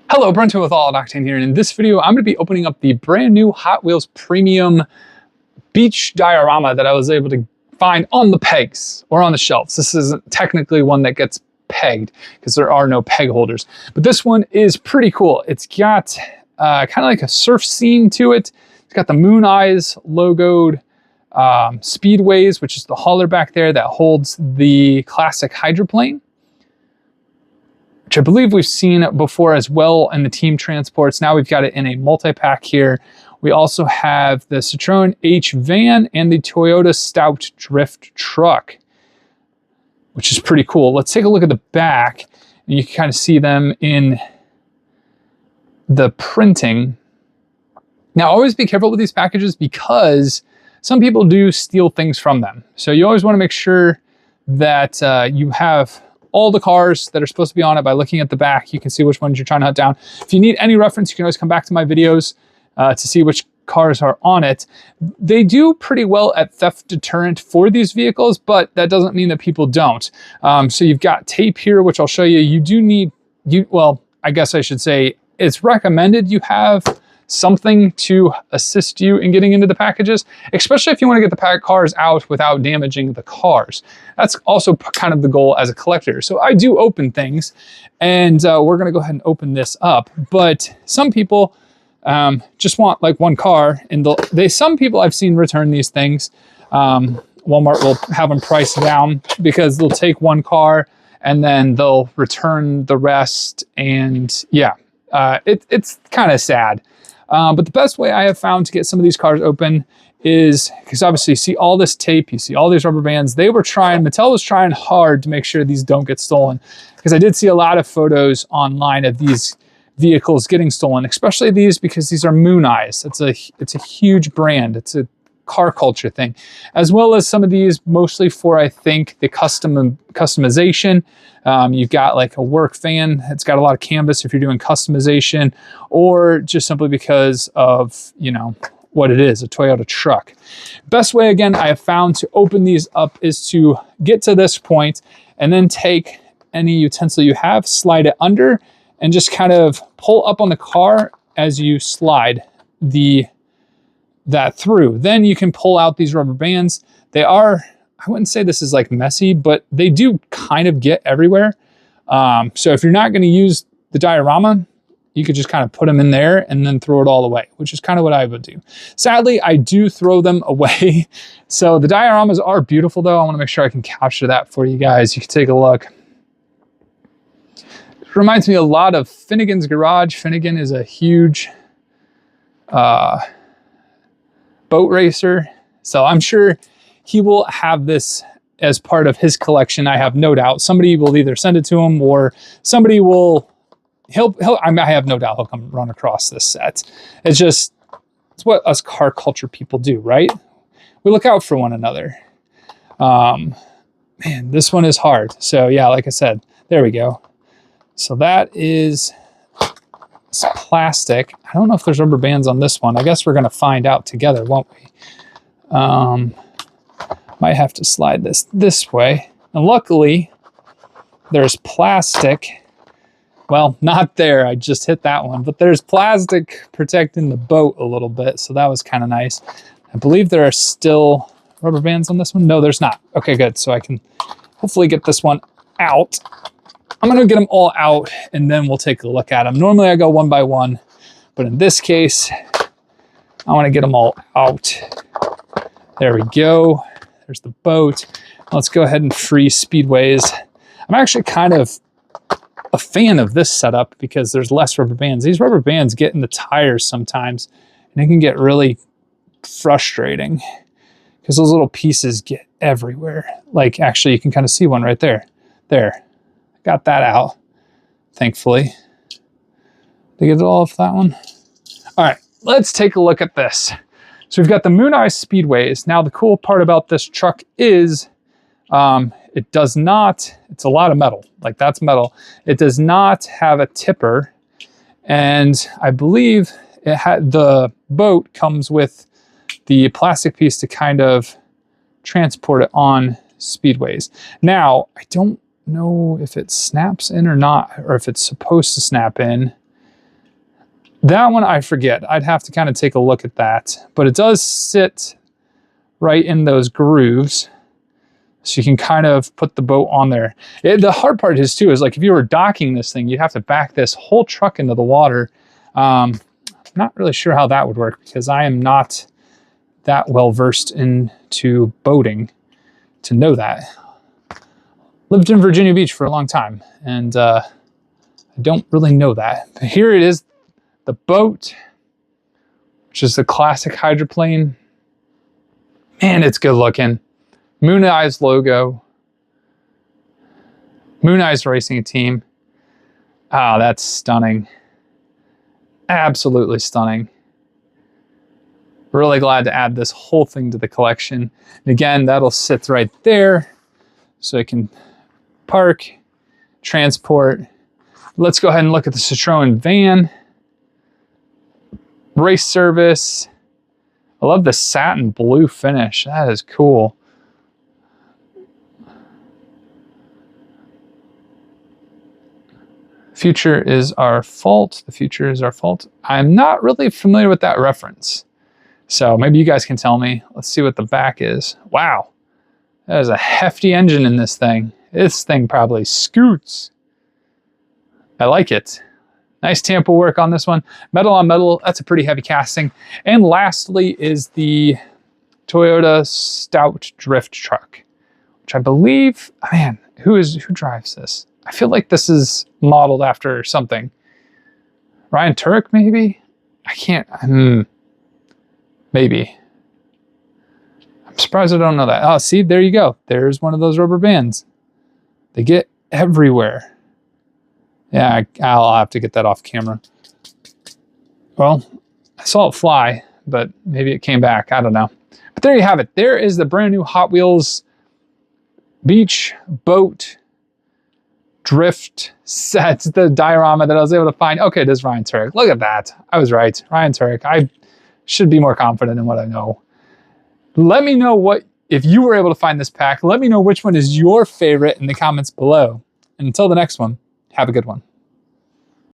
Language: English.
Hello, Brent with All Octane here, and in this video I'm going to be opening up the brand new Hot Wheels Premium Beach Diorama that I was able to find on the pegs or on the shelves. This isn't technically one that gets pegged because there are no peg holders, but this one is pretty cool. It's got kind of like a surf scene to it. It's got the Mooneyes logoed Speed Waze, which is the hauler back there that holds the classic Hydroplane, which I believe we've seen before as well in the team transports. Now we've got it in a multi-pack here. We also have the Citroen H van and the Toyota Stout Drift Truck, which is pretty cool. Let's take a look at the back, and you can kind of see them in the printing. Now, always be careful with these packages because some people do steal things from them. So you always want to make sure that you have all the cars that are supposed to be on it by looking at the back. You can see which ones you're trying to hunt down. If you need any reference, you can always come back to my videos to see which cars are on it. They do pretty well at theft deterrent for these vehicles, but that doesn't mean that people don't. So you've got tape here, which I'll show you. You do need, well, I guess I should say it's recommended you have something to assist you in getting into the packages, especially if you want to get the cars out without damaging the cars. That's also kind of the goal as a collector. So I do open things, and we're going to go ahead and open this up. But some people just want like one car, and some people I've seen return these things. Walmart will have them priced down because they'll take one car and then they'll return the rest. And yeah, it's kind of sad. But the best way I have found to get some of these cars open is, because obviously you see all this tape, you see all these rubber bands. Mattel was trying hard to make sure these don't get stolen, because I did see a lot of photos online of these vehicles getting stolen, especially these, because these are Mooneyes. It's a huge brand. It's a car culture thing, as well as some of these mostly for, I think, the customization. You've got like a work van. It's got a lot of canvas if you're doing customization, or just simply because of, you know, what it is, a Toyota truck. Best way, again, I have found to open these up is to get to this point and then take any utensil you have, slide it under, and just kind of pull up on the car as you slide that through. Then you can pull out these rubber bands. They are, I wouldn't say this is like messy, but they do kind of get everywhere. So if you're not going to use the diorama, you could just kind of put them in there and then throw it all away, which is kind of what I would do. Sadly, I do throw them away. So the dioramas are beautiful though. I want to make sure I can capture that for you guys. You can take a look. It reminds me a lot of Finnegan's Garage. Finnegan is a huge boat racer, so I'm sure he will have this as part of his collection. I have no doubt somebody will either send it to him, or somebody will, I have no doubt he'll come run across this set. It's what us car culture people do, right? We look out for one another. Man, this one is hard. So yeah, like I said, there we go. So that is plastic. I don't know if there's rubber bands on this one. I guess we're going to find out together, won't we? Might have to slide this way. And luckily, there's plastic. Well, not there. I just hit that one. But there's plastic protecting the boat a little bit. So that was kind of nice. I believe there are still rubber bands on this one. No, there's not. Okay, good. So I can hopefully get this one out. I'm going to get them all out, and then we'll take a look at them. Normally I go one by one, but in this case, I want to get them all out. There we go. There's the boat. Let's go ahead and free Speed Waze. I'm actually kind of a fan of this setup because there's less rubber bands. These rubber bands get in the tires sometimes, and it can get really frustrating because those little pieces get everywhere. Like, actually, you can kind of see one right there. There. Got that out, thankfully. Did I get it all off that one? All right, let's take a look at this. So we've got the Mooneyes Speed Waze. Now the cool part about this truck is it does not, it's a lot of metal, like that's metal. It does not have a tipper, and I believe the boat comes with the plastic piece to kind of transport it on Speed Waze. Now, I don't know if it snaps in or not, or if it's supposed to snap in. That one I forget. I'd have to kind of take a look at that. But it does sit right in those grooves. So you can kind of put the boat on there. The hard part is too, is like if you were docking this thing, you'd have to back this whole truck into the water. I'm not really sure how that would work because I am not that well versed into boating to know that. Lived in Virginia Beach for a long time and I don't really know that. But here it is, the boat, which is the classic hydroplane. Man, it's good looking. Mooneyes logo. Mooneyes Racing Team. Ah, that's stunning. Absolutely stunning. Really glad to add this whole thing to the collection. And again, that'll sit right there so I can park, transport. Let's go ahead and look at the Citroen van. Race service. I love the satin blue finish. That is cool. Future is our fault. The future is our fault. I'm not really familiar with that reference. So maybe you guys can tell me. Let's see what the back is. Wow. That is a hefty engine in this thing. This thing probably scoots. I like it. Nice tampo work on this one. Metal on metal. That's a pretty heavy casting. And lastly is the Toyota Stout Drift Truck, which I believe, man, who drives this? I feel like this is modeled after something. Ryan Tuerck, maybe? I can't, maybe. I'm surprised I don't know that. Oh, see, there you go. There's one of those rubber bands. They get everywhere. Yeah, I'll have to get that off camera. Well, I saw it fly, but maybe it came back. I don't know. But there you have it. There is the brand new Hot Wheels beach boat drift set, the diorama that I was able to find. Okay, there's Ryan Tuerck. Look at that. I was right. Ryan Tuerck. I should be more confident in what I know. Let me know if you were able to find this pack. Let me know which one is your favorite in the comments below. And until the next one, have a good one.